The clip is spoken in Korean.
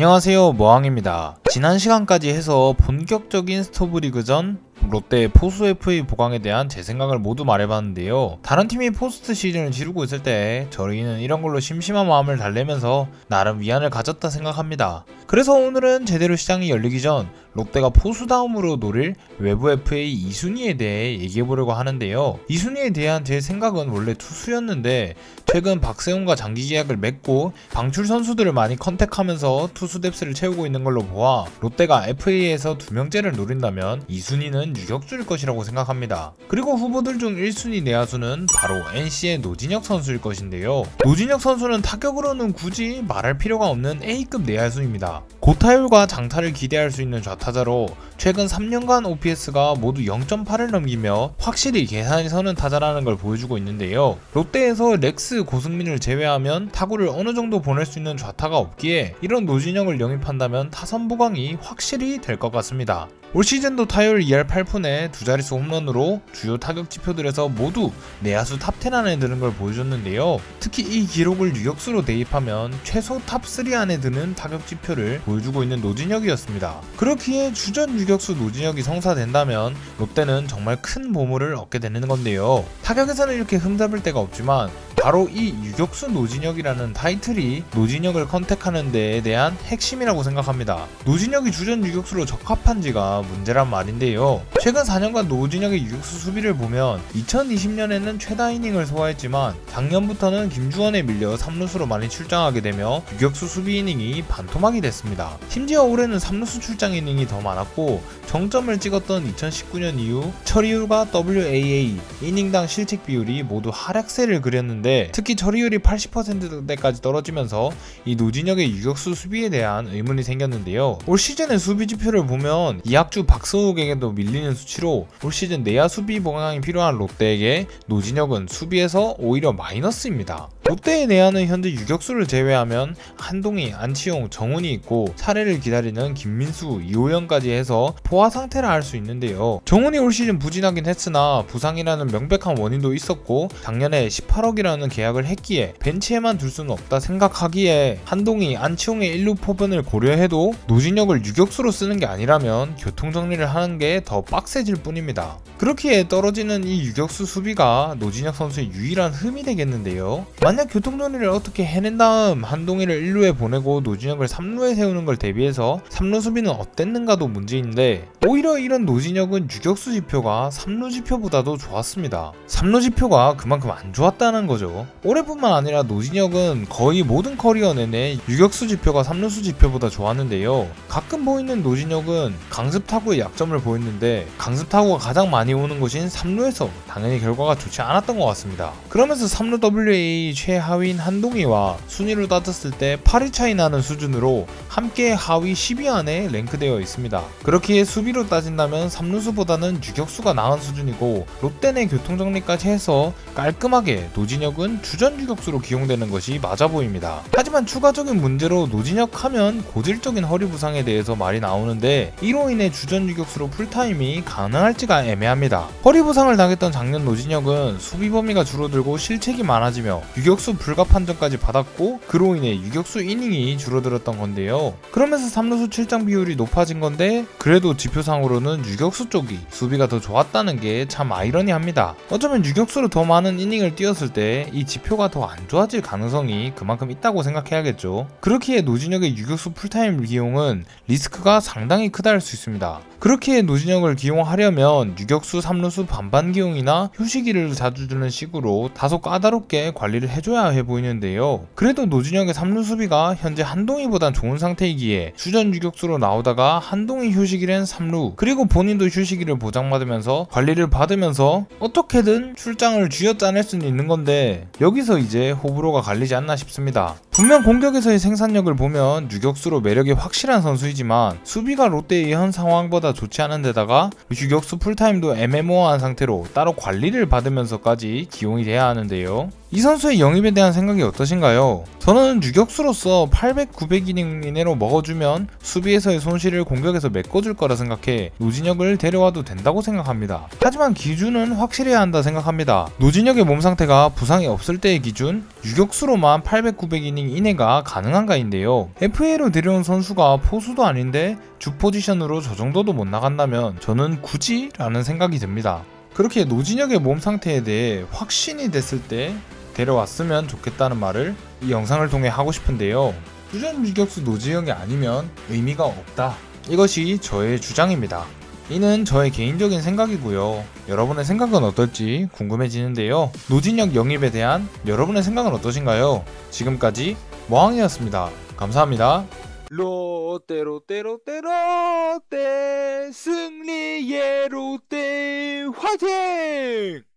안녕하세요, 머항입니다. 지난 시간까지 해서 본격적인 스토브리그전 롯데 포수 FA 보강에 대한 제 생각을 모두 말해봤는데요. 다른 팀이 포스트 시즌을 지르고 있을 때 저희는 이런 걸로 심심한 마음을 달래면서 나름 위안을 가졌다 생각합니다. 그래서 오늘은 제대로 시장이 열리기 전 롯데가 포수 다음으로 노릴 외부 FA 2순위에 대해 얘기해보려고 하는데요. 2순위에 대한 제 생각은 원래 투수였는데 최근 박세웅과 장기 계약을 맺고 방출 선수들을 많이 컨택하면서 투수 뎁스를 채우고 있는 걸로 보아 롯데가 FA에서 2명째를 노린다면 2순위는 유격수일 것이라고 생각합니다. 그리고 후보들 중 1순위 내야수는 바로 NC의 노진혁 선수일 것인데요. 노진혁 선수는 타격으로는 굳이 말할 필요가 없는 A급 내야수입니다. 고타율과 장타를 기대할 수 있는 좌타자로 최근 3년간 OPS가 모두 0.8을 넘기며 확실히 계산이 서는 타자라는 걸 보여주고 있는데요. 롯데에서 렉스 고승민을 제외하면 타구를 어느 정도 보낼 수 있는 좌타가 없기에 이런 노진혁을 영입한다면 타선 보강이 확실히 될 것 같습니다. 올 시즌도 타율 2할 8푼에 두 자릿수 홈런으로 주요 타격 지표들에서 모두 내야수 탑10 안에 드는 걸 보여줬는데요. 특히 이 기록을 유격수로 대입하면 최소 탑3 안에 드는 타격 지표를 보여주고 있는 노진혁이었습니다. 그렇기에 주전 유격수 노진혁이 성사된다면 롯데는 정말 큰 보물을 얻게 되는 건데요. 타격에서는 이렇게 흠잡을 데가 없지만 바로 이 유격수 노진혁이라는 타이틀이 노진혁을 컨택하는 데에 대한 핵심이라고 생각합니다. 노진혁이 주전 유격수로 적합한지가 문제란 말인데요. 최근 4년간 노진혁의 유격수 수비를 보면 2020년에는 최다 이닝을 소화했지만 작년부터는 김주원에 밀려 3루수로 많이 출장하게 되며 유격수 수비 이닝이 반토막이 됐습니다. 심지어 올해는 3루수 출장 이닝이 더 많았고 정점을 찍었던 2019년 이후 처리율과 WAA, 이닝당 실책 비율이 모두 하락세를 그렸는데 특히 처리율이 80%대까지 떨어지면서 이 노진혁의 유격수 수비에 대한 의문이 생겼는데요. 올 시즌의 수비 지표를 보면 이학주 박성욱에게도 밀리는 수치로 올 시즌 내야 수비 보강이 필요한 롯데에게 노진혁은 수비에서 오히려 마이너스입니다. 롯데의 내야는 현재 유격수를 제외하면 한동희, 안치홍, 정훈이 있고 차례를 기다리는 김민수, 이호연까지 해서 포화 상태라 할 수 있는데요. 정훈이 올 시즌 부진하긴 했으나 부상이라는 명백한 원인도 있었고 작년에 18억이라는 계약을 했기에 벤치에만 둘 수는 없다 생각하기에 한동희, 안치홍의 1루 포변을 고려해도 노진혁을 유격수로 쓰는 게 아니라면 교통정리를 하는 게 더 빡세질 뿐입니다. 그렇기에 떨어지는 이 유격수 수비가 노진혁 선수의 유일한 흠이 되겠는데요. 만약 교통정리를 어떻게 해낸 다음 한동희를 1루에 보내고 노진혁을 3루에 세우는 걸 대비해서 3루 수비는 어땠는가도 문제인데 오히려 이런 노진혁은 유격수 지표가 3루 지표보다도 좋았습니다. 3루 지표가 그만큼 안 좋았다는 거죠. 올해뿐만 아니라 노진혁은 거의 모든 커리어 내내 유격수 지표가 3루수 지표보다 좋았는데요. 가끔 보이는 노진혁은 강습 타구의 약점을 보였는데 강습 타구가 가장 많이 오는 곳인 3루에서 당연히 결과가 좋지 않았던 것 같습니다. 그러면서 3루 WA 최하위인 한동희와 순위로 따졌을 때 8위 차이 나는 수준으로 함께 하위 10위 안에 랭크되어 있습니다. 그렇기에 수비로 따진다면 3루수보다는 유격수가 나은 수준이고 롯데 내 교통정리까지 해서 깔끔하게 노진혁은 주전 유격수로 기용되는 것이 맞아 보입니다. 하지만 추가적인 문제로 노진혁 하면 고질적인 허리 부상에 대해서 말이 나오는데 이로 인해 주전 유격수로 풀타임이 가능할지가 애매합니다. 허리 부상을 당했던 작년 노진혁은 수비 범위가 줄어들고 실책이 많아지며 유격수 불가 판정까지 받았고 그로 인해 유격수 이닝이 줄어들었던 건데요. 그러면서 3루수 출장 비율이 높아진 건데 그래도 지표상으로는 유격수 쪽이 수비가 더 좋았다는 게 참 아이러니합니다. 어쩌면 유격수로 더 많은 이닝을 뛰었을 때 이 지표가 더 안 좋아질 가능성이 그만큼 있다고 생각해야겠죠. 그렇기에 노진혁의 유격수 풀타임 기용은 리스크가 상당히 크다 할 수 있습니다. 그렇기에 노진혁을 기용하려면 유격수 3루수 반반 기용이나 휴식일을 자주 주는 식으로 다소 까다롭게 관리를 해줘야 해 보이는데요. 그래도 노진혁의 3루 수비가 현재 한동희보단 좋은 상태이기에 주전 유격수로 나오다가 한동희 휴식일엔 3루 그리고 본인도 휴식일을 보장받으면서 관리를 받으면서 어떻게든 출장을 쥐어짜낼 수는 있는 건데 여기서 이제 호불호가 갈리지 않나 싶습니다. 분명 공격에서의 생산력을 보면 유격수로 매력이 확실한 선수이지만 수비가 롯데의 현 상황보다 좋지 않은 데다가 유격수 풀타임도 애매모호한 상태로 따로 관리를 받으면서까지 기용이 돼야 하는데요. 이 선수의 영입에 대한 생각이 어떠신가요? 저는 유격수로서 800, 900이닝 이내로 먹어주면 수비에서의 손실을 공격에서 메꿔줄 거라 생각해 노진혁을 데려와도 된다고 생각합니다. 하지만 기준은 확실해야 한다 생각합니다. 노진혁의 몸 상태가 부상이 없을 때의 기준, 유격수로만 800, 900이닝 이내가 가능한가인데요. FA로 데려온 선수가 포수도 아닌데 주 포지션으로 저 정도도 못 나간다면 저는 굳이? 라는 생각이 듭니다. 그렇게 노진혁의 몸 상태에 대해 확신이 됐을 때 데려왔으면 좋겠다는 말을 이 영상을 통해 하고 싶은데요. 주전 유격수 노진혁이 아니면 의미가 없다. 이것이 저의 주장입니다. 이는 저의 개인적인 생각이고요. 여러분의 생각은 어떨지 궁금해지는데요. 노진혁 영입에 대한 여러분의 생각은 어떠신가요? 지금까지 모항이었습니다. 감사합니다. 롯데 승리의 롯데 화이팅!